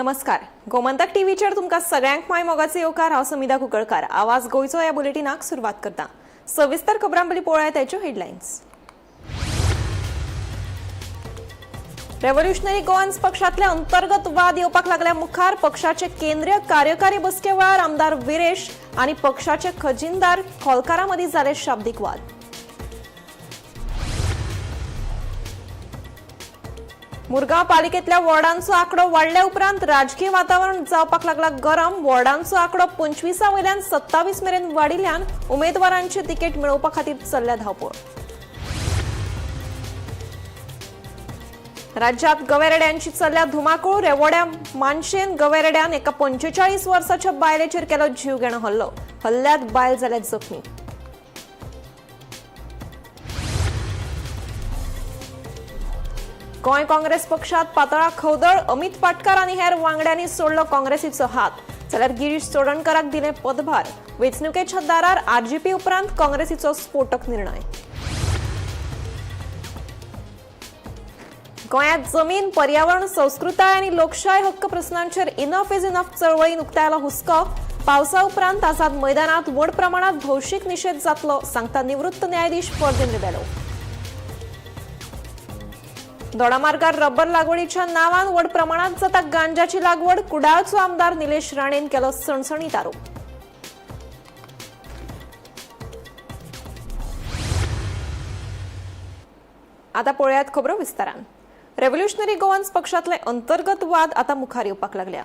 नमस्कार. गोमंतक टीव्हीचेर तुमकां सगळ्यांक माय मोगाचे येवकार. हांव समिधा कुंकळकार. आवाज गोयचो ह्या बुलेटिनाक सुरवात करता. सविस्तर खबरांबली पळोवया त्याच्यो हेडलायन्स. रेव्होल्युशनरी गोवन्स पक्षातले अंतर्गत वाद येवपाक लागल्या मुखार. पक्षाचे केंद्रीय कार्यकारी बसके वेळार आमदार विरेश आनी पक्षाचे खजिनदार खोलकारा मदीं जाले शाब्दीक वाद. मुरगांव पालिकेंतल्या वॉर्डांचो आंकडो वाडल्या उपरांत राजकीय वातावरण जावपाक लागला गरम. वॉर्डांचो आंकडो 25 वयल्यान 27 मेरेन वाडिल्ल्यान उमेदवारांची तिकेट मेळोवपा खातीर चल्ल्या धांवपळ. राज्यात गवेरेड्यांची चल्ल्या धुमाकूळ. रेवोड्या मानशेन गवेरेड्यान एका 45 वर्साच्या बायलेचेर केलो जीवघेणो हल्लो. हल्ल्यात बायल जाल्या जखमी. गोंय काँग्रेस पक्षात पातळा खवदळ. अमित पाटकार आनी हेर वांगड्यांनी सोडलो काँग्रेसीचो हात. जाल्यार गिरीश चोडणकराक दिले पदभार. वेंचणुकेच्या दारार आरजीपी उपरांत काँग्रेसीचो स्फोटक निर्णय. गोंयांत जमीन, पर्यावरण, संस्कृताय आनी लोकशाय हक्क प्रस्नांचेर इनफ इज इनफ चळवळीन उक्तायला हुस्को. पावसा उपरांत आझाद मैदानात व्हड प्रमाणात भौशीक निषेध जातलो, सांगता निवृत्त न्यायाधीश परदीन रिबेलो. दोडामार्गार रबर लागवडीच्या नावान व्हड प्रमाणात जाता गांजाची लागवड. कुडाळचो आमदार निलेश राणेन केलो सणसणीत आरोप. आता पळयात खबरो विस्तारान. रेव्होल्युशनरी गोवन्स पक्षातले अंतर्गत वाद आता मुखार येवपाक लागल्या.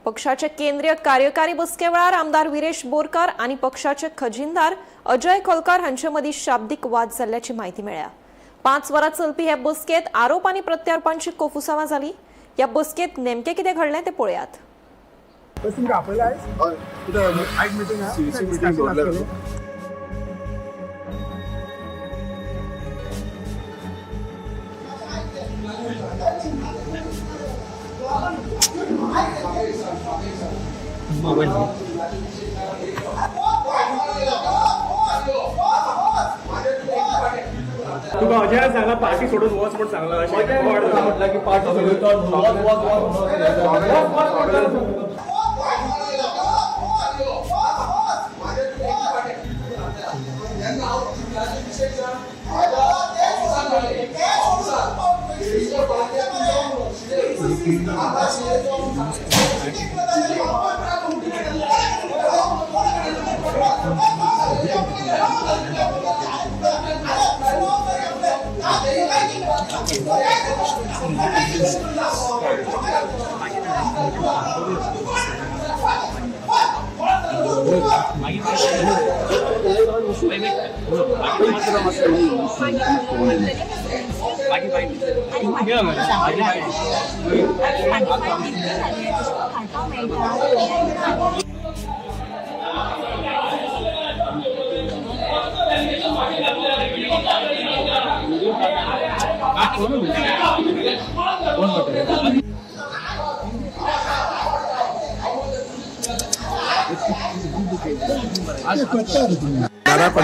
पक्षाचे केंद्रीय कार्यकारी बसके वेळार आमदार विरेश बोरकार आनी पक्षाचे खजिनदार अजय खोलकार हांचे मदीं शाब्दीक वाद जाल्ल्याची माहिती मेळ्ळ्या. 5 वरां चलपी हे बसकेत आरोप आनी प्रत्यारोपांची कोफुसावां जाली. ह्या बसकेत नेमके कितें घडलें ते पळयात. तुका अजय सांगा पार्टी सोडून वच पण सांगला म्हटलं की पार्टी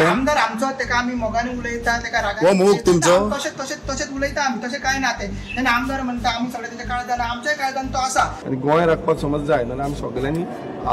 आमदार आमचो तेका आमी मोगाने उलयता तेका तशेंच उलयता आमी तशें कांय ना तें आमदार म्हणटा आमी सगळे तेच्या काळजान आमच्याय काळजान तो आसा. आनी गोंय राखपाक समज जाय जाल्यार आमी सगळ्यांनी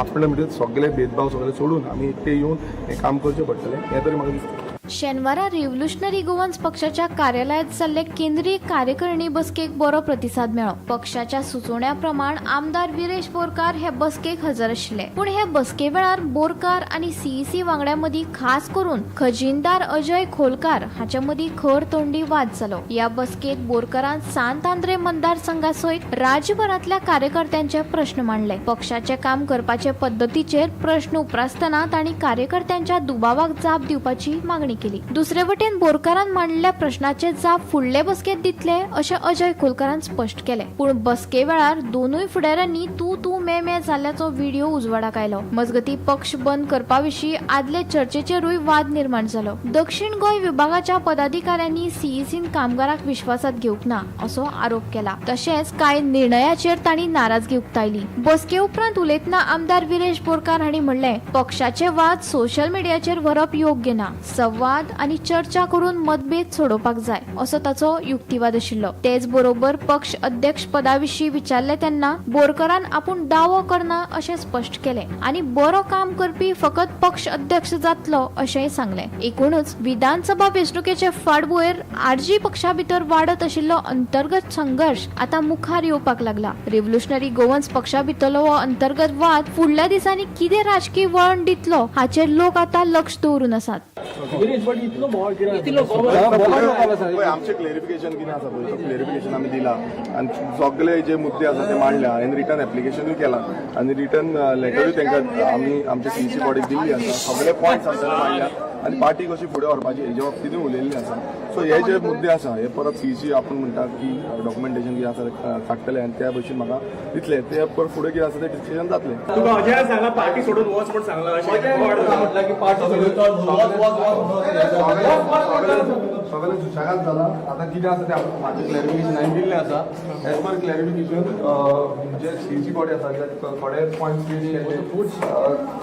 आपले भितर सगळे भेदभाव सगळे सोडून आमी एकटे येवन हें काम करचें पडटलें हें तरी म्हाका दिसता. शेनवारा रेव्होल्युशनरी गोवन्स पक्षाच्या कार्यालयात जाल्ले केंद्रीय कार्यकारिणी बसकेक बरो प्रतिसाद मेळ्ळो. पक्षाच्या सुचोवण्या प्रमाण आमदार विरेश बोरकार हे बसकेक हजर आशिल्ले. पूण हे बसके वेळार बोरकार आनी सीईसी वांगड्यां मदीं खास करून खजिनदार अजय खोलकार हांच्या मदीं खर तोंडी वाद जालो. ह्या बसकेत बोरकारान सांत आंद्रे मतदारसंघा सयत राज्यभरांतल्या कार्यकर्त्यांचे प्रश्न मांडले. पक्षाचे काम करपाचे पद्दतीचेर प्रश्न उपरासतना तांणी कार्यकर्त्यांच्या दुबावाक जाप दिवपाची मागणी केली. दुसरे वटेन बोरकारान मांडलेल्या प्रश्नाचे जाप फुडले बसकेत दितले अशें अजय खोलकारान स्पश्ट केले. पूण बसके वेळार दोनूय फुडाऱ्यांनी तू मे जाल्ल्याचो व्हिडिओ उजवाडाक आयलो. मजगती पक्ष बंद करपा विशीं आदले चर्चेचेरूय वाद निर्माण जालो. दक्षिण गोंय विभागाच्या पदाधिकाऱ्यांनी सीईसीन कामगारांक विश्वासात घेवंक ना असो आरोप केला. तशेंच कांय निर्णयाचेर तांणी नाराजगी उक्तायली. बसके उपरांत उलयतना आमदार विरेश बोरकार हांणी म्हणलें, पक्षाचे वाद सोशल मिडियाचेर व्हरप योग्य ना. संवाद वाद आणि चर्चा करून मतभेद सोडोवपाक जाय असो ताचो युक्तिवाद आशिल्लो. तेच बरोबर पक्ष अध्यक्ष पदाविशीं विचारले तेन्ना बोरकरान आपूण दावो करना अशें स्पश्ट केले आनी बरो काम करपी फकत पक्ष अध्यक्ष जातलो अशेंय सांगले. एकूणच विधानसभा वेंचणुकेचे फाटभुंयेर आरजी पक्षा भितर वाडत आशिल्लो अंतर्गत संघर्ष आता मुखार येवपाक लागला. रेव्होल्युशनरी गोवन्स पक्षा भितरलो हो अंतर्गत वाद फुडल्या दिसांनी कितें राजकीय वळण दितलो हाचेर लोक आता लक्ष दवरून आसात. आमचे क्लेरिफिकेशन कितें आसा पळय क्लेरिफिकेशन आमी दिला आनी सगळे जे मुद्दे आसा ते मांडल्या हांवें रिटर्न एप्लिकेशनूय केला आनी रिटर्न लेटरूय तांकां आमी आमच्या सीईसी बॉडीक दिल्ली आसा. सगळे पॉयंट्स आसा ते मांडल्या आनी पार्टी कशी फुडें व्हरपाची हेजे बाबतींतूय उलयल्ली आसा. सो हे जे मुद्दे आसा हे परत सीईसी आपूण म्हणटा की डॉक्युमेंटेशन कितें आसा ते काडटले आनी त्या भशेन म्हाका दितले ते परत फुडें कितें आसा ते डिस्कशन जातलें. तुका अजय सांगा पार्टी सोडून वच म्हण सांगला अशें म्हटलं की पार्टी सगळे सुशेगाद जाला. आता कितें आसा ते म्हाजें क्लॅरिफिकेशन हांवें दिल्लें आसा. एज पर क्लॅरिफिकेशन जे सीईसी बॉडी आसा जे थोडे पॉयंट्स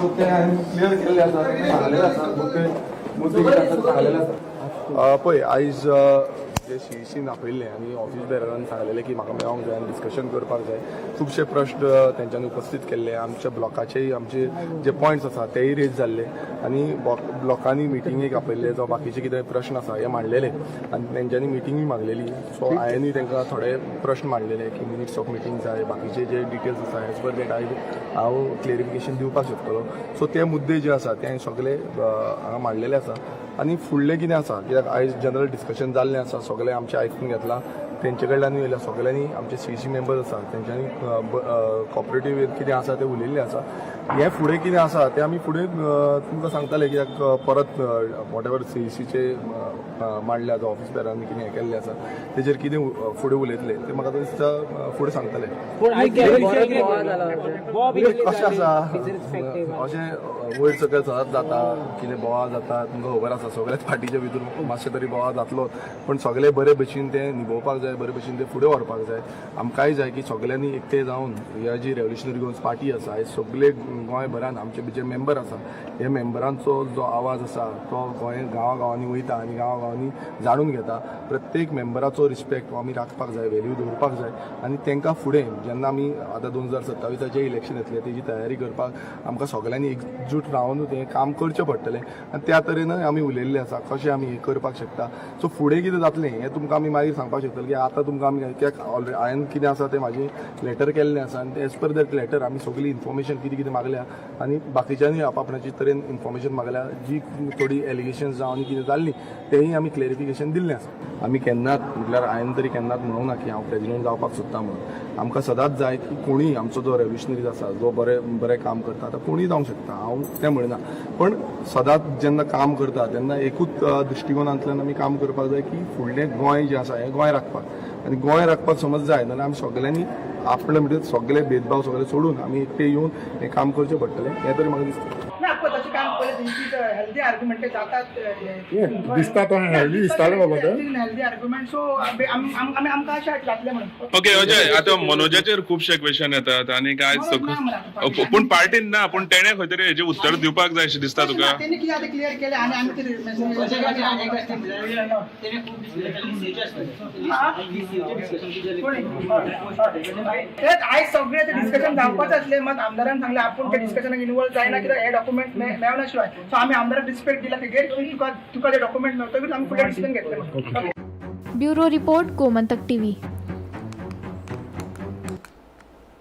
सो ते हांवें क्लियर केल्ले आसा सांगलेले आसा मुद्दे कितें आसा सांगलेले आसा. पळय आयज जे सीईसीन आपयल्लें आनी ऑफिस बेररान सांगलेलें की म्हाका मेळोंक जाय आनी डिस्कशन करपाक जाय. खुबशे प्रश्न तेंच्यांनी उपस्थित केल्ले. आमच्या ब्लॉकाचेय आमचे जे पॉयंट्स आसा तेय रेज जाल्ले आनी ब्लॉकांनी मिटिंगेक आपयल्ले जो बाकीचे कितें प्रश्न आसा हे मांडलेले आनी तेंच्यांनी मिटिंगूय मागलेली. सो हांवेंय तांकां थोडे प्रश्न मांडलेले की मिनिट्स ऑफ मिटींग जाय बाकीचे जे डिटेल्स आसा एज पर दॅट हांव क्लेरिफिकेशन दिवपाक शकतलो. सो ते मुद्दे जे आसा ते हांवें सगळे हांगा मांडलेले आसा आनी फुडलें कितें आसा कित्याक आयज जनरल डिस्कशन जाल्लें आसा सगळें आमचें आयकून घेतलां तेंचे कडल्यानूय येयल्या सगळ्यांनी आमचे सीईसी मेंबर्स आसा तेंच्यांनी कॉपरेटीव कितें आसा ते उलयल्लें आसा. हें फुडें कितें आसा तें आमी फुडें तुमकां सांगतले कित्याक परत वॉट एवर सीईसीचे मांडल्या जो ऑफिस बेरांनी कितें हें केल्लें आसा तेजेर कितें फुडें उलयतले ते म्हाका दिसता फुडें सांगतले. कशें आसा अशें वयर सकयल सदांच जाता कितें बोवाळ जाता तुमकां खबर आसा सगळ्याच पार्टीच्या भितर मातशें तरी बोवाळ जातलो पण सगळे बरे भशेन ते निभोवपाक जाय बरे भशेन ते फुडें व्हरपाक जाय. आमकांय जाय की सगळ्यांनी एकठांय जावन ह्या जी रेव्होल्युशनरी गोवन्स पार्टी आसा हे सगळे गोंयभरान आमचे जे मेंबर आसा हे मेंबरांचो जो आवाज आसा तो गोंय गांवागांवांनी वयता आनी गांवागांवांनी जाणून घेता. प्रत्येक मेंबराचो रिस्पेक्ट आमी राखपाक जाय व्हॅल्यू दवरपाक जाय आनी तांकां फुडें जेन्ना आमी आतां 2027 इलेक्शन येतलें तेजी तयारी करपाक आमकां सगळ्यांनी एकजूट रावन तें काम करचें पडटलें आनी त्या तरेनूय आमी उलयल्लें आसा कशें आमी हें करपाक शकता. सो फुडें कितें जातलें हें तुमकां आमी मागीर सांगपाक शकतले की आतां तुमकां आमी कित्याक ऑलरेडी हांवें कितें आसा तें म्हाजें लेटर केल्लें आसा आनी एज पर दॅट लेटर आमी सगळी इन्फॉर्मेशन कितें कितें मागल्या आनी बाकीच्यांनी आपआपणाची तरेन इन्फॉर्मेशन मागल्या जी थोडी एलिगेशन्स जावं आनी कितें जाल्लीं तेंय आमी क्लेरिफिकेशन दिल्लें आसा. आमी केन्नाच म्हटल्यार हांवें तरी केन्नाच म्हणूंक ना की हांव प्रेजिडेंट जावपाक सोदता म्हणून. आमकां सदांच जाय की कोणीय आमचो जो रेव्होल्युशनरीज आसा जो बरें काम करता आतां कोणीय जावंक शकता हांव तें म्हणना पण सदांच जेन्ना काम करता तेन्ना एकूच दृश्टिकोनांतल्यान आमी काम करपाक जाय की फुडलें गोंय जें आसा हें गोंय राखपाक आनी गोंय राखपाक समज जाय जाल्यार आमी सगळ्यांनी आपल्या भितर सगळे भेदभाव सगळे सोडून आमी एकटे येवन हें काम करचें पडटलें हें तरी म्हाका दिसता. ना पळय तशें काम पळय तेंची हेल्दी आर्ग्युमेंट जातात दिसता तो हेल्दी दिसताले बाबा हेल्दी आर्ग्युमेंट सो आमकां अशें जातलें म्हणून. ओके अजय आता मनोजाचेर खुबशे क्वेश्चन येतात आणि काय पूण पार्टीन ना पूण तेणे खंय तरी हेजे उत्तर दिवपाक जाय अशें दिसता तुका. तेणी कितें आतां क्लियर केलें आनी आमी आयज सगळें तें डिस्कशन जावपाच आसलें मात आमदारान सांगलें आपूण त्या डिस्कशनाक इनवॉल्व जायना कित्याक हे डॉक्युमेंट मेळना शिवाय. सो आमी आमदाराक रिस्पेक्ट दिला की तुका ते डॉक्युमेंट मेळटकूच आमी फुडें डिसिजन घेतलें. Bureau report Gomantak TV.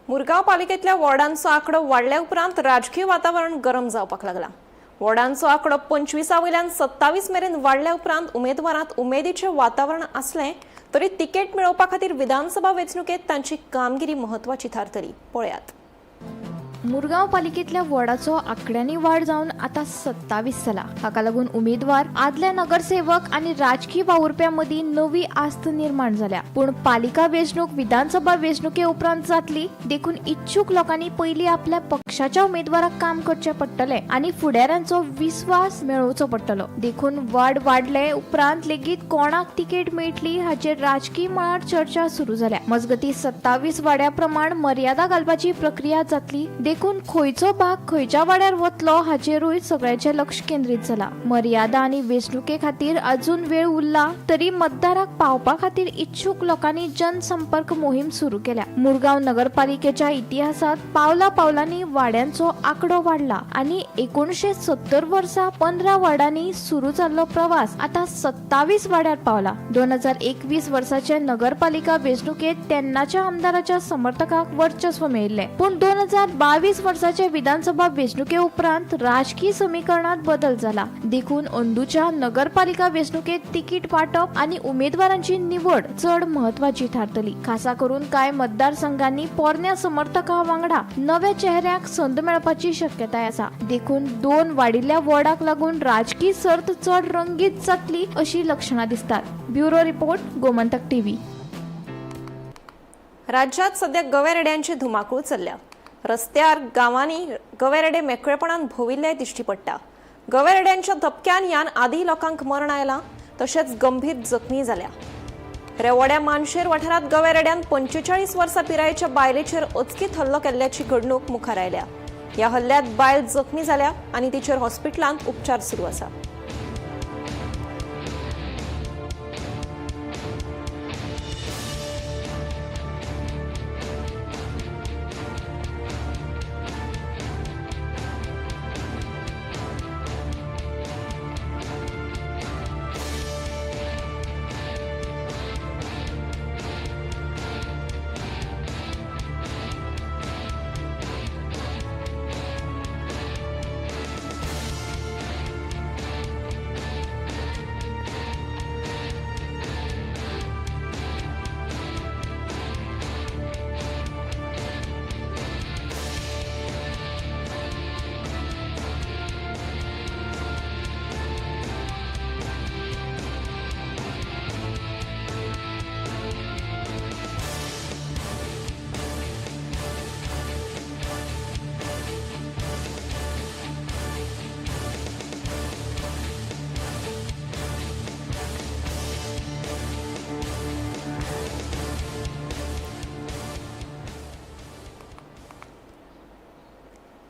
Murgaon पालिकेंतल्या वॉर्डांचो आंकडो वाडल्या उपरांत राजकीय वातावरण गरम जावपाक लागला. वॉर्डांचो आंकडो 25 वयल्यान 27 मेरेन वाडल्या उपरांत उमेदवारांत उमेदीचें वातावरण आसलें तरी तिकेट मेळोवपा खातीर विधानसभा वेंचणुकेंत तांची कामगिरी म्हत्वाची थारतली. पळयात. मुरगांव पालिकेतल्या वॉर्डाचो आंकड्यांनी वाड जावन आता 27 जाला. हाका लागून उमेदवार आदले नगरसेवक आणि राजकीय वावुरप्यां मदीं नवी आस्त निर्माण जाल्या. पूण पालिका वेंचणूक विधानसभा वेंचणुके उपरांत जातली देखून इच्छुक लोकांनी पयलीं आपल्या पक्षाच्या उमेदवाराक काम करचें पडटलें आणि फुडाऱ्यांचो विश्वास मेळोवचो पडटलो. देखून वाड वाडले उपरांत लेगीत कोणाक तिकेट मेळटली हाचेर राजकीय मळार चर्चा सुरू जाल्या. मजगतीं 27 वाड्या प्रमाण मर्यादा घालपाची प्रक्रिया जातली. देखून खंयचो भाग खंयच्या वाड्यार वतलो हाचेरूय सगळ्याचें लक्ष केंद्रीत जाला. मर्यादा आनी वेंचणुके खातीर अजून वेळ उरला तरी मतदाराक पावपा खातीर इच्छुक लोकांनी जनसंपर्क मोहीम सुरू केल्या. मुरगांव नगरपालिकेच्या इतिहासात पावला पावलांनी वाड्यांचो आंकडो वाढला आनी 1970 वर्सा 15 वार्डांनी सुरू जाल्लो प्रवास आता 27 वाड्यार पावला. 2021 वर्साचे नगरपालिका वेंचणुकेत तेन्नाच्या आमदाराच्या समर्थकांक वर्चस्व मेळिल्ले. पण 2022 वर्साचे विधानसभा वेंचणुके उपरांत राजकीय समीकरणात बदल जाला. देखून अंदूच्या नगरपालिका वेंचणुकेत तिकीट वांटप आनी उमेदवारांची निवड चड महत्वाची थारतली. खासा करून कांय मतदारसंघांनी पोरण्या समर्थकां वांगडा नव्या चेहऱ्याक संद मेळपाची शक्यताय आसा. देखून 2 वाडिल्ल्या वॉर्डाक लागून राजकीय सर्त चड रंगीत जातली अशी लक्षणां दिसतात. Bureau report, Gomantak TV. राज्यात सध्या गवेरेड्यांची धुमाकूळ चल्ल्या. रस्त्यार गावांनी गवेरेडे मेकळेपणान भोविल्ले दिश्टी पडटा. गवेरेड्यांच्या धपक्यान ह्यान आदी लोकांक मरण आयलां तशेंच गंभीर जखमी जाल्या. रेवोड्या मानशेर वाठारांत गवेरेड्यान 45 वर्सां पिरायेच्या बायलेचेर अचकीत हल्लो केल्ल्याची घडणूक मुखार आयल्या. ह्या हल्ल्यांत बायल जखमी जाल्या आनी तिचेर हॉस्पिटलांत उपचार सुरू आसा.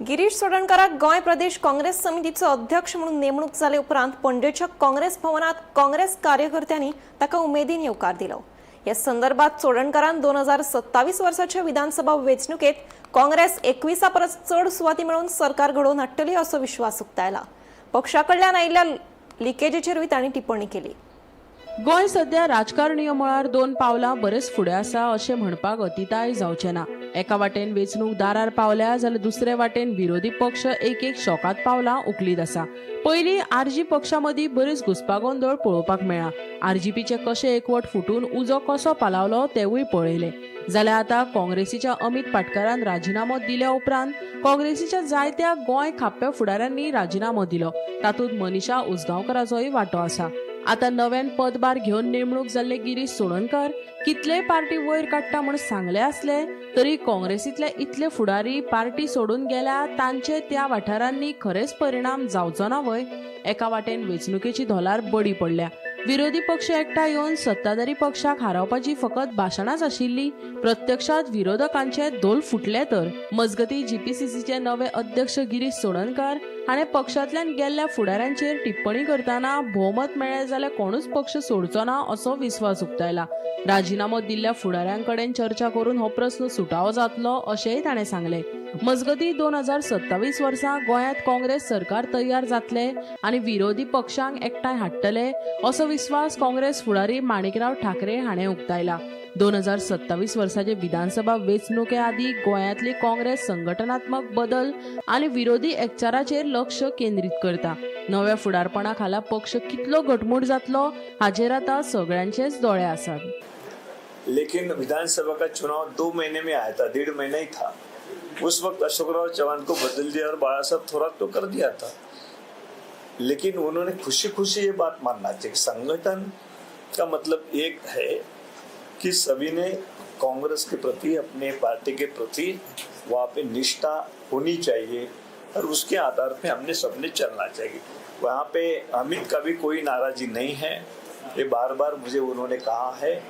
गिरीश चोडणकराक गोंय प्रदेश काँग्रेस समितीचो अध्यक्ष म्हणून नेमणूक जाले उपरांत पणजेच्या काँग्रेस भवनात काँग्रेस कार्यकर्त्यांनी ताका उमेदीन येवकार दिलो. ह्या संदर्भात चोडणकरान 2027 वर्साच्या विधानसभा वेंचणुकेत काँग्रेस 21 परस चड सुवाती मेळोवन सरकार घडोवन हाडटली असो विश्वास उक्तायला. पक्षाकडल्यान आयिल्ल्या लिकेजीचेरूय तांणी टिप्पणी केली. गोंय सध्या राजकारणी मळार 2 पावलां बरेच फुडें आसा अशें म्हणपाक अतिताय जावचें ना. एका वाटेन वेंचणूक दारार पावल्या जाल्यार दुसरे वाटेन विरोधी पक्ष एक शॉकात पावलां उखलीत आसा. पयलीं आरजी पक्षा मदीं बरीच घुसपागोंदळ पळोवपाक मेळ्ळा. आरजीपीचे कशे एकवट फुटून उजो कसो पालावलो तेवूय पळयले. जाल्यार आतां काँग्रेसीच्या अमित पाटकरान राजिनामो दिल्या उपरांत काँग्रेसीच्या जायत्या गोंय खाप्प्या फुडाऱ्यांनी राजिनामो दिलो. तातूंत मनीषा उसगांवकाराचोय वांटो आसा. आता नव्यान पदभार घेवन नेमणूक जाल्ले गिरीश चोडणकर कितलेय पार्टी वयर काडटा म्हूण सांगले असले तरी काँग्रेसीतले इतले फुडारी पार्टी सोडून गेल्या तांचे त्या वाठारांनी खरेच परिणाम जावचो ना वय. एका वाटेन वेंचणुकेची धोलार बडी पडल्या. विरोधी पक्ष एकठांय येवन सत्ताधारी पक्षाक हारोवपाची फकत भाशणाच आशिल्ली. प्रत्यक्षात विरोधकांचे दोल फुटले तर. मजगती जीपीसीसीचे नवे अध्यक्ष गिरीश चोडणकर हाणें पक्षांतल्यान गेल्ल्या फुडाऱ्यांचेर टिप्पणी करतना भोवमत मेळ्ळें जाल्यार कोणूच पक्ष सोडचो ना असो विस्वास उक्तायला. राजिनामो दिल्ल्या फुडाऱ्यांकडेन चर्चा करून हो प्रस्न सुटावो जातलो अशेंय ताणें सांगलें. मजगती 2027 वर्सा गोंयांत काँग्रेस सरकार तयार जातले आनी विरोधी पक्षांक एकठांय हाडटले असो विस्वास काँग्रेस फुडारी माणिकराव ठाकरे हाणें उक्तायला. 2027 वर्साचे विधानसभा वेंचणुके आदी गोंयांतली काँग्रेस संघटनात्मक बदल आनी विरोधी एकचाराचेर लक्ष केंद्रीत करता. नव्या फुडारपणा खाला पक्ष कितलो घटमूट जातलो हाचेर आतां सगळ्यांचेच दोळे आसात. लेकिन विधानसभा का चुनाव 2 महीने में आया था, 1.5 महीना ही था. उस वक्त अशोकराव चौहान को बदल दिया और बाला साहब थोरात तो कर दिया था. लेकिन उन्होंने खुशी खुशी ये बात मानना चाहिए कि संगठन का मतलब एक है कि सभी ने कांग्रेस के प्रति, अपने पार्टी के प्रति वहाँ पे निष्ठा होनी चाहिए और उसके आधार पे हमने सबने चलना चाहिए. वहाँ पे अमित का भी कोई नाराजी नहीं है. ये बार बार मुझे उन्होंने कहा है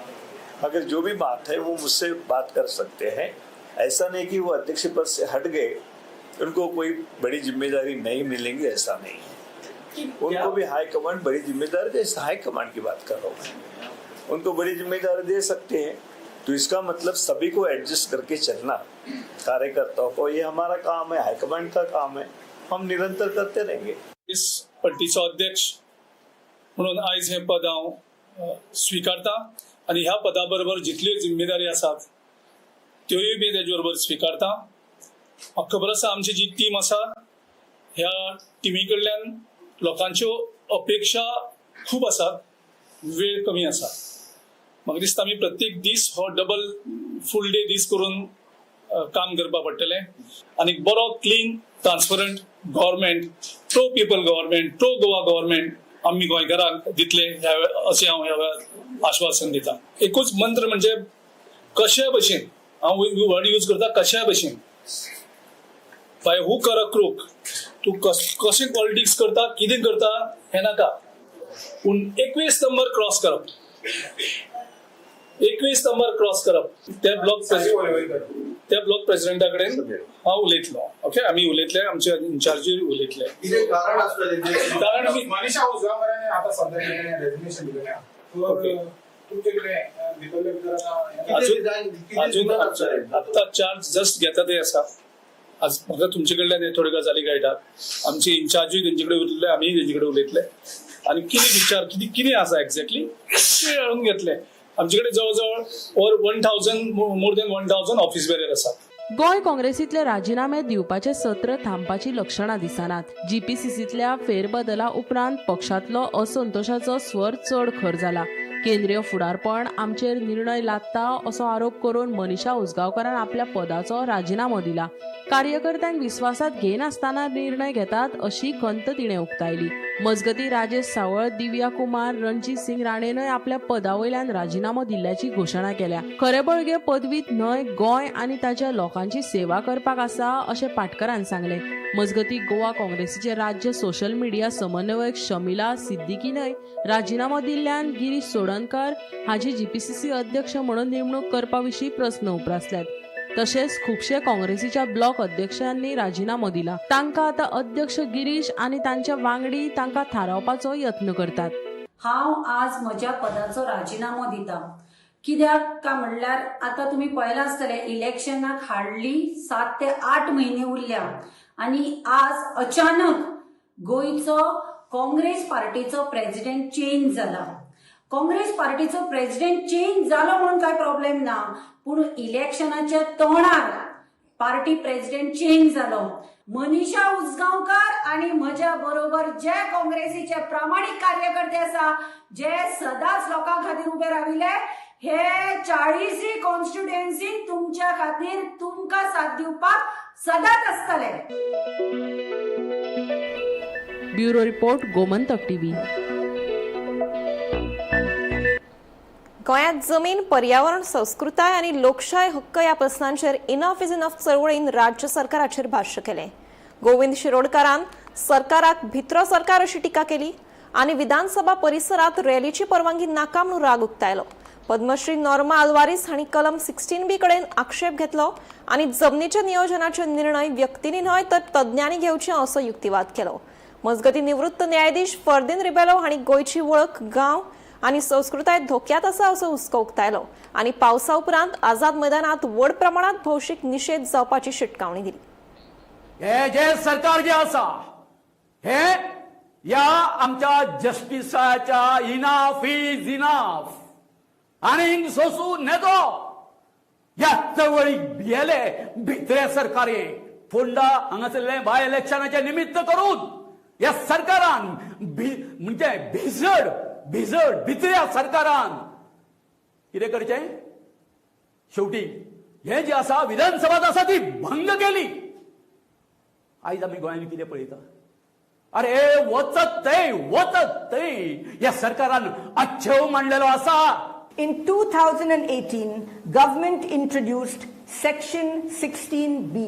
अगर जो भी बात है वो मुझसे बात कर सकते हैं. ऐसा नहीं कि वो अध्यक्ष पद से हट गए उनको कोई बड़ी जिम्मेदारी नहीं मिलेंगी ऐसा नहीं है। उनको भी हाई कमांड बड़ी जिम्मेदारी दे, हाई कमांड की बात कर रहा हूँ मैं। उनको बड़ी जिम्मेदारी दे सकते हैं तो इसका मतलब सभी को एडजस्ट करके चलना, कार्यकर्ताओं को, ये हमारा काम है, हाईकमांड का काम है, हम निरंतर करते रहेंगे। इस पट्टीचो अध्यक्ष म्हणून आयज हे पद हांव स्वीकारता आणि ह्या पदा बरोबर जितल्यो जिम्मेदारी आसात त्योय बी तेजे बरोबर स्वीकारता। म्हाका खबर आसा आमची जी टीम आसा ह्या टिमी कडल्यान लोकांच्यो अपेक्षा खूब आसात, वेळ कमी आसा। म्हाका दिसता आमी प्रत्येक दीस हो डबल फूल डे दीस करून काम करपा पडटलें आनी बरो clean transparent government, pro people government, pro Goa government आम्ही गोंयकारांक दितले अशें हांव ह्या वेळार आश्वासन दिता। एकूच मंत्र म्हणजे कशा भशेन, हांव वर्ड यूज करता कशा भशेन, by hook or a crook, तूं कशें पॉलिटिक्स करता, कितें करता हें नाका, पूण 21 नंबर क्रॉस करप, 21 नंबर क्रॉस करप। त्या ब्लॉक प्रेसिडेंटा कडेन हांव उलयतलो, ओके, आमी उलयतले, आमचे इन्चार्जी उलयतले। कारण आमी मनीषा उजगांवकारांनी आता सध्या रेजिग्नेशन दिलेलें अजून आता चार्ज जस्ट घेता ते आसा। आज म्हाका तुमचे कडल्यान हे थोड्यो गजाली कळटा, आमचे इन्चार्जूय तेंचे कडेन उरले, आमी तेंचे कडेन उलयतले आनी कितें विचार कितें आसा एक्झॅक्टली ते जाणून घेतले। आमचे कडेन जवळ over 1000 more than 1000 office bearer आसात। गोंय काँग्रेसीतले राजीनामे दिवपाचे सत्र थांबपाची लक्षणां दिसनात। जीपीसीसीतल्या फेरबदला उपरांत पक्षांतलो असंतोशाचो स्वर चड खर जाला। केंद्रीय फुडारपण आमचेर निर्णय लादता असो आरोप करून मनीषा उजगांवकारान आपल्या पदाचो राजीनामो दिला। कार्यकर्त्यांक विश्वासात घेनासतना निर्णय घेतात अशी खंत तिणें उक्तायली। मजगती राजेश सावळ, दिव्या कुमार, रणजीत सिंग राणेनय आपल्या पदावयल्यान राजीनामो दिल्ल्याची घोशणा केल्या। खरे बळगे पदवीत न्हय, गोंय आनी ताच्या लोकांची सेवा करपाक आसा अशें पाटकरान सांगले। मजगती गोवा काँग्रेसीचे राज्य सोशल मिडिया समन्वयक शमिला सिद्दीकीनय राजीनामो दिल्ल्यान गिरीश सोडणकर हाची जीपीसीसी अध्यक्ष म्हणून नेमणूक करपा विशीं प्रस्न उपरासल्यात। तशेंच खुबशे काँग्रेसीच्या ब्लॉक अध्यक्षांनी राजीनामो दिला। तांकां आतां अध्यक्ष गिरीश आनी तांच्या वांगडी तांकां थारावपाचो यत्न करतात। हांव आज म्हज्या पदाचो राजीनामो दिता। कित्याक काय म्हणल्यार आतां तुमी पळयलां आसतलें इलेक्शनाक हार्डली 7 ते 8 म्हयने उरल्या आनी आज अचानक गोंयचो काँग्रेस पार्टीचो प्रेसिडेंट चेंज जाला। काँग्रेस पार्टीचो प्रेसिडेंट चेंज जालो म्हणून काय प्रॉब्लेम ना, पूण इलेक्शनाच्या तोंडार पार्टी प्रेसिडेंट चेंज जालो। मनीषा उजगांवकार आणि म्हज्या बरोबर जे काँग्रेसीचे प्रामाणिक कार्यकर्ते आसा, जे सदांच लोकां खातीर उबे राविले, हे 40 कॉन्स्टिट्युएन्सीन तुमच्या खातीर तुमकां साथ दिवपाक सदांच आसतले। Bureau report, Gomantak TV. गोंयांत जमीन, पर्यावरण, संस्कृताय आनी लोकशाय हक्क ह्या प्रस्नांचेर इनफ इज इनफ चळवळीन राज्य सरकाराचेर भाश्य केलें। गोविंद शिरोडकारान सरकाराक भित्रो सरकार अशी टिका केली आनी विधानसभा परिसरात रॅलीची परवानगी नाका म्हणून राग उक्तायलो। पद्मश्री नॉर्मा आल्वारीस हांणी कलम 16B कडेन आक्षेप घेतलो आनी जमनीच्या नियोजनाचे निर्णय व्यक्तींनी न्हय तर तज्ञांनी घेवचे असो युक्तिवाद केलो। मजगती निवृत्त न्यायाधीश फर्दीन रिबेलो हांणी गोंयची वळख, गांव आनी संस्कृताय धोक्यात आसा असो हुस्को उक्तायलो आनी पावसा उपरांत आझाद मैदानात व्हड प्रमाणात भौशीक निषेध जावपाची शिटकावणी दिली। हे जे सरकार जे आसा हे या आमच्या जस्टिसाच्या इनफ इज इनफ आनी सोसून नेतो या चळवळीक भियेले भित्रे सरकारे फोंडा हांगासरले बाय इलेक्शनाचे निमित्त करून या सरकारान म्हणजे भिजड भित्र्या सरकारान कितें करचें, शेवटी हे जे आसा विधानसभा आसा ती भंग केली। आयज आमी गोंयांत कितें पळयता, अरे वचत थंय या सरकारान अच्छेव मांडलेलो आसा। In 2018, government introduced Section 16B.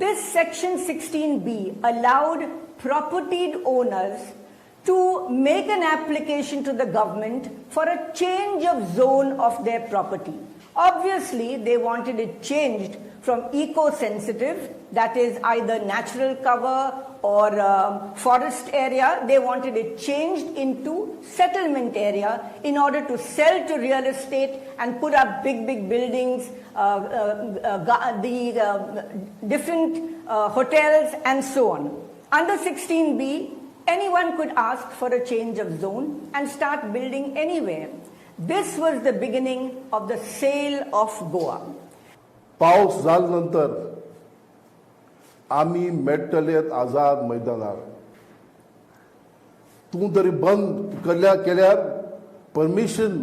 This Section 16B allowed propertied owners to make an application to the government for a change of zone of their property. Obviously, they wanted it changed from eco-sensitive, that is either natural cover or forest area. They wanted it changed into settlement area in order to sell to real estate and put up big buildings, different hotels and so on. Under 16B, anyone could ask for a change of zone and start building anywhere. This was the beginning of the sale of Goa. पावस झाल्यानंतर आम्ही मेळटलेत आझाद मैदानार. तूं तरी बंद केल्यार permission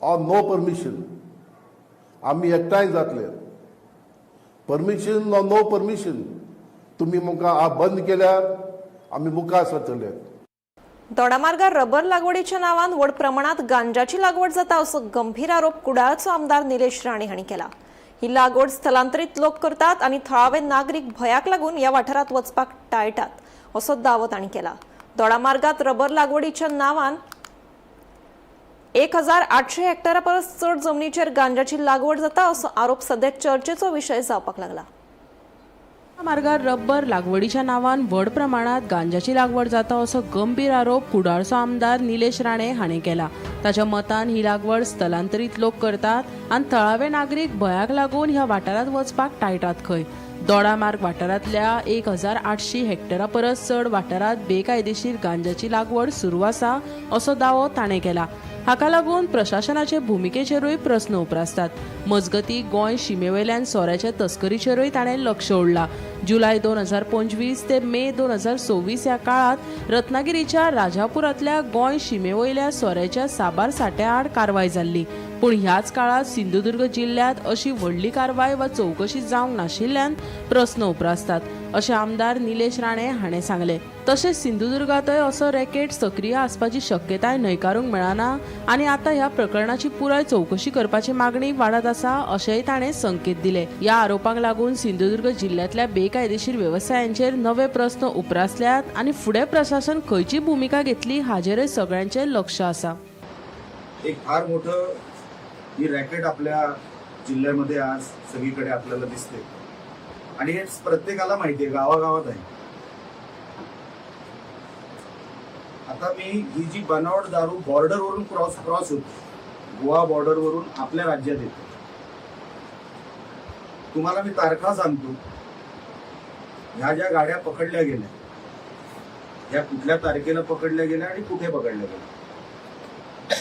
or no permission आम्ही एकठांय जातले. परमिशन ऑर नो परमिशन तुम्ही मुखार बंद केल्यार आम्ही मुखार सरतले. दोडामार्गार रबर लागवडीच्या नावान व्हड प्रमाणात गांजाची लागवड जाता असो गंभीर आरोप कुडाळचो आमदार निलेश राणे हांणी केला. ही लागवड स्थलांतरीत लोक करतात आणि थळावे नागरिक भयाक लागून या वाठारात वचपाक टाळटात असो दावो तांणी केला. दोडामार्गात रबर लागवडीच्या नावान 1800 हेक्टरा परस चड जमनीचेर गांजाची लागवड जाता असो आरोप सध्या चर्चेचो विषय जावपाक लागला. मार्गार रब्बर लागवडीच्या नावान व्हड प्रमाणात गांजाची लागवड जाता असो गंभीर आरोप कुडाळचो आमदार निलेश राणे हाणें केला. ताच्या मतान ही लागवड स्थलांतरीत लोक करतात आनी थळावे नागरीक भयाक लागून ह्या वाठारांत वचपाक टाळटात खंय. दोडामार्ग वाठारांतल्या 1800 हेक्टरा परस चड वाठारांत बेकायदेशीर गांजाची लागवड सुरू आसा असो दावो ताणें केला. हाका लागून प्रशासनाचे भुमिकेचेरूय प्रस्न उप्रासतात. मजगती गोंय शिमेवयल्यान सोऱ्याच्या तस्करीचेरूय ताणें लक्ष ओडलां. जुलय 2025 ते मे 2026 ह्या काळात रत्नागिरीच्या राजापुरांतल्या गोंय शिमेवयल्या सोऱ्याच्या साबार सांठ्या आड कारवाय जाल्ली. पूण ह्याच काळात सिंधुदुर्ग जिल्ह्यात अशी व्हडली कारवाय वा चौकशी जावंक नाशिल्ल्यान प्रस्न उप्रासतात अशें आमदार निलेश राणे हाणें सांगलें. तशेंच सिंधुदुर्गांतय असो रॅकेट सक्रिय आसपाची शक्यताय न्हयकारूंक मेळना आनी आतां ह्या प्रकरणाची पुराय चौकशी करपाची मागणी वाडत आसा अशेंय ताणें संकेत दिले. ह्या आरोपांक लागून सिंधुदुर्ग जिल्ह्यातल्या बेकायदेशीर व्यवसायांचेर नवे प्रस्न उप्रासल्यात आनी फुडें प्रशासन खंयची भुमिका घेतली हाचेरय सगळ्यांचें लक्ष आसा. एक फार मोठं ही रॅकेट आपल्या जिल्ह्यामध्ये आज सगळीकडे आपल्याला दिसते आणि हे प्रत्येकाला माहिती आहे, गावागावात आहे. आता मी ही जी बनावट दारू बॉर्डरवरून क्रॉस होते, गोवा बॉर्डरवरून आपल्या राज्यात येते. तुम्हाला मी तारखा सांगतो. ह्या ज्या गाड्या पकडल्या गेल्या ह्या कुठल्या तारखेला पकडल्या गेल्या आणि कुठे पकडल्या गेल्या.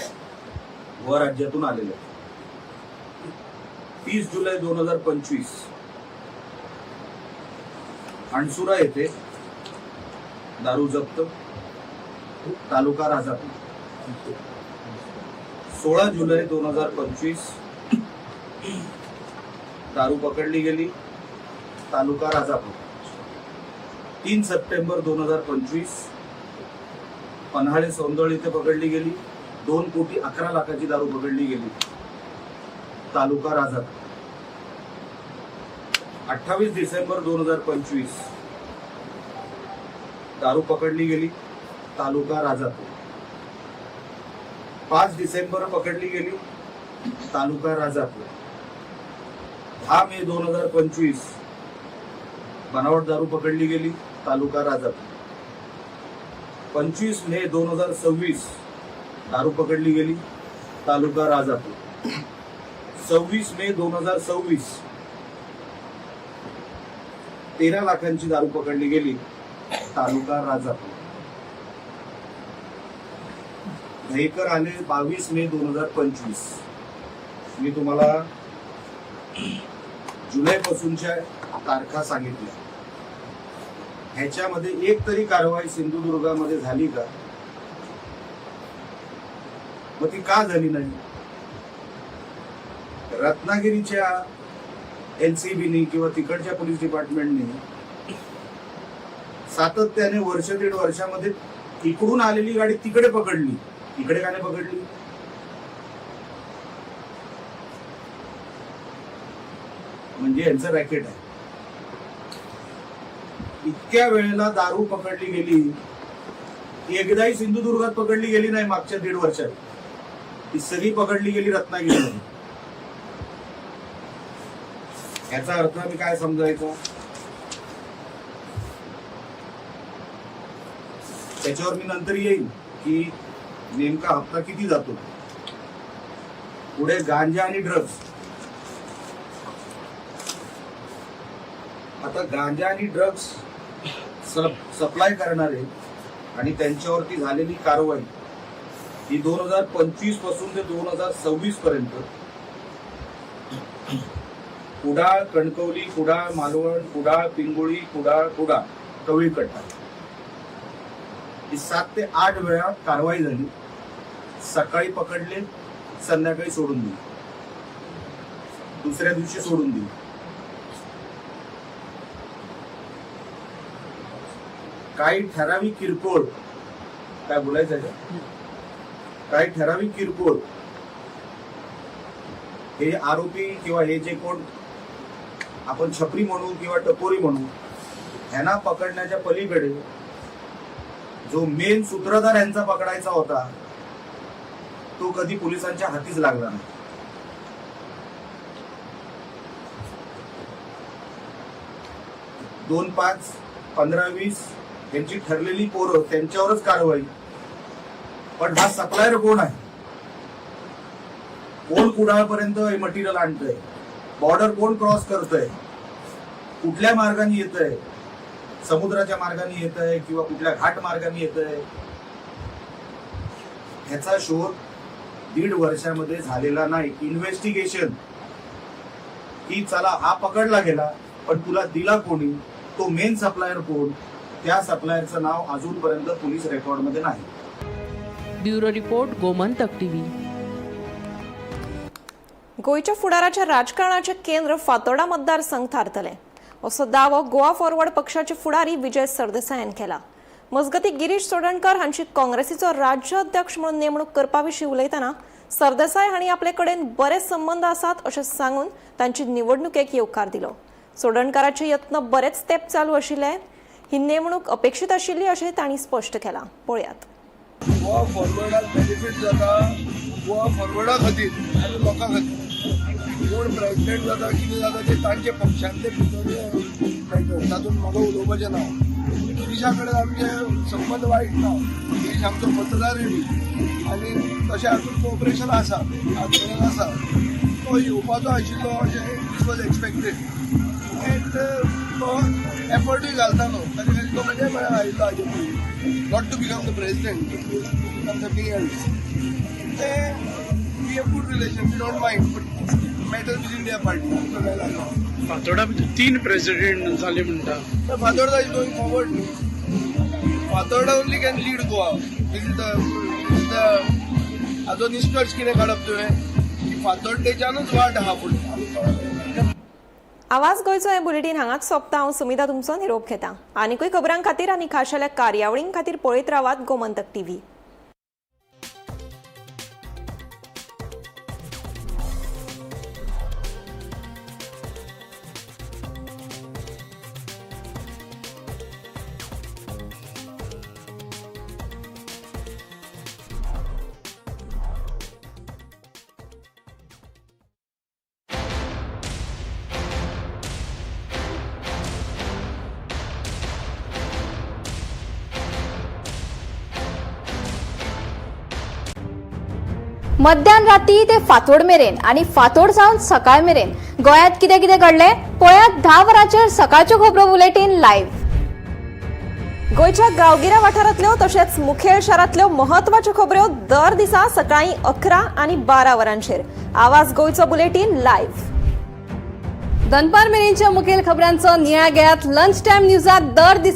गोवा राज्यातून आलेल्या. 30 जुलै 2025 हणसुरा येथे दारू जप्त, तालुका राजापूर. 16 जुलै 2025 दारू पकडली गेली, तालुका राजापूर. 3 सप्टेंबर 2025 पन्हाळे सौंदळ इथे पकडली गेली. 2,11,00,000 दारू पकडली गेली, तालुका राजापूर. 28 डिसेंबर 2025 दारू पकडली गेली, तालुका राजापूर. 5 डिसेंबर पकडली गेली, तालुका राजापूर. 10 मे 2025 बनावट दारू पकडली गेली, तालुका राजापूर. 25 मे 2026 दारू पकडली गेली, तालुका राजापूर. 26 मे 2026 13 लाखांची दारू पकडली गेली, तालुका राजापूर. दहीकर आले 22 मे 2025. मी तुम्हाला जुलैपासूनच्या तारखा सांगितल्या. ह्याच्यामध्ये एक तरी कारवाई सिंधुदुर्गामध्ये झाली का? मग ती का झाली नाही? रत्नागिरीच्या एलसीबीनी किंवा तिकडच्या पोलीस डिपार्टमेंटने सातत्याने वर्ष दीड वर्षामध्ये इकडून आलेली गाडी तिकडे पकडली, इकडे का नाही पकडली? म्हणजे यांचं रॅकेट आहे. इतक्या वेळेला दारू पकडली गेली, एकदाही सिंधुदुर्गात पकडली गेली नाही. मागच्या 1.5 वर्षात ती सगळी पकडली गेली रत्नागिरीमध्ये. याचा अर्थ मी काय समजायचो? त्याच्यावर मी नंतर येईल की नेमका हप्ता किती जातो. पुढे गांजा आणि ड्रग्ज. आता गांजा आणि ड्रग्ज सप्लाय करणारे आणि त्यांच्यावरती झालेली कारवाई ही 2025 पासून ते 2026 पर्यंत कुडाळ, कणकवली, कुडाळ, मालवण, कुडाळ, पिंगुळी, कुडाळ, कवळीकट्टा ही 7 ते 8 वेळा कारवाई झाली. सकाळी पकडले, संध्याकाळी सोडून दिले, दुसऱ्या दिवशी सोडून दिले. काही ठराविक किरकोळ काय बोलायचं काही ठराविक किरकोळ हे आरोपी किंवा हे जे कोण आपण छपरी म्हणू किंवा टपोरी म्हणू ह्यांना पकडण्याच्या पलीकडे जो मेन सूत्रधार यांचा पकडायचा होता तो कधी पोलिसांच्या हातीच लागला नाही. दोन 5, 15-20 यांची ठरलेली पोरं त्यांच्यावरच कारवाई. पण हा सप्लायर कोण आहे? कोण कुडाळपर्यंत हे मटेरियल आणतंय? बॉर्डर कोण क्रॉस करतंय? कुठल्या मार्गाने येतंय? समुद्राच्या मार्गाने येतंय किंवा कुठल्या घाट मार्गाने येतंय? ह्याचा शोध 1.5 वर्षामध्ये झालेला नाही. इन्व्हेस्टिगेशन की चला हा पकडला गेला पण तुला दिला कोणी, तो मेन सप्लायर कोण, त्या सप्लायरचं नाव अजूनपर्यंत पोलीस रेकॉर्डमध्ये नाही. Bureau report, Gomantak TV. गोयच्या फुडाराच्या राजकारणाचे केंद्र फातोर्डा मतदारसंघ थारतले असो दावो गोवा फॉरवर्ड पक्षाचे फुडारी विजय सरदेसाय हांणी केला. मजगती गिरीश चोडणकर हांची काँग्रेसीचो राज्य अध्यक्ष म्हणून नेमणूक करपा विशीं उलयतना सरदेसाय हांणी आपले कडेन बरे संबंध आसात अशें सांगून तांची निवडणुकेक येवकार दिलो. चोडणकाराचे यत्न बरेच तेंप चालू आशिल्ले. ही नेमणूक अपेक्षीत आशिल्ली अशें तांणी स्पश्ट केलां. पळयात. गोवा फॉरवर्डाक बेनिफीट जाता गोवा फॉरवर्डा खातीर आनी लोकां खातीर. कोण प्रेसिडेंट जाता कितें जाता ते तांचे पक्षांतले भितर तातूंत म्हाका उलोवपाचें ना. गिरीशा कडेन आमचे संबंद वायट ना. गिरीश आमचो मतदार आनी तशें हातूंत कोऑपरेशन आसा, आजपर्यंत आसा. तो येवपाचो आशिल्लो अशें दीस वॉज एक्सपेक्टेड एंड तो एफर्टूय घालतालो. ताचे खातीर तो म्हणजे आयिल्लो हाजे पयलीं not to become the president, to become something else. ते we have good relation, we don't mind, but matter with India party आमचो काय लागला. फातोर्डा भितर 3 प्रेसिडेंट जाले म्हणटा. फातोर्डा इज गोइंग फॉरवर्ड न्ही. Fatorda only can lead Goa. हाचो निश्कर्श कितें काडप तुवें? फातोर्डेच्यानूच वाट आहा फुडें. आवाज गोयचो हे बुलेटिन हांगाच सोंपता. हांव सुमिता तुमचो निरोप घेता. आनीकूय खबरां खातीर आनी खाशेल्या कार्यावळीं खातीर पळयत रावात गोमंतक टीव्ही. मध्यान राती ते फातोड मेरेन आणि फातोड सावन सकाळ मेरेन गोयात कितें कितें घडले पळयात 10 वरांचेर सकाळच्यो खबरो बुलेटिन लायव्ह. गोयच्या गांवगिऱ्या वाठारांतल्यो तशेंच मुखेल शारांतल्यो महत्वाच्यो खबरो दर दिसा सकाळीं 11 आनी 12 वरांचेर. आवाज गोयचो बुलेटिन लायव्ह. दनपार मेरेनच्या मुखेल खबरांचो नियाळ घेयात लंच टायम न्यूजात दर दिसा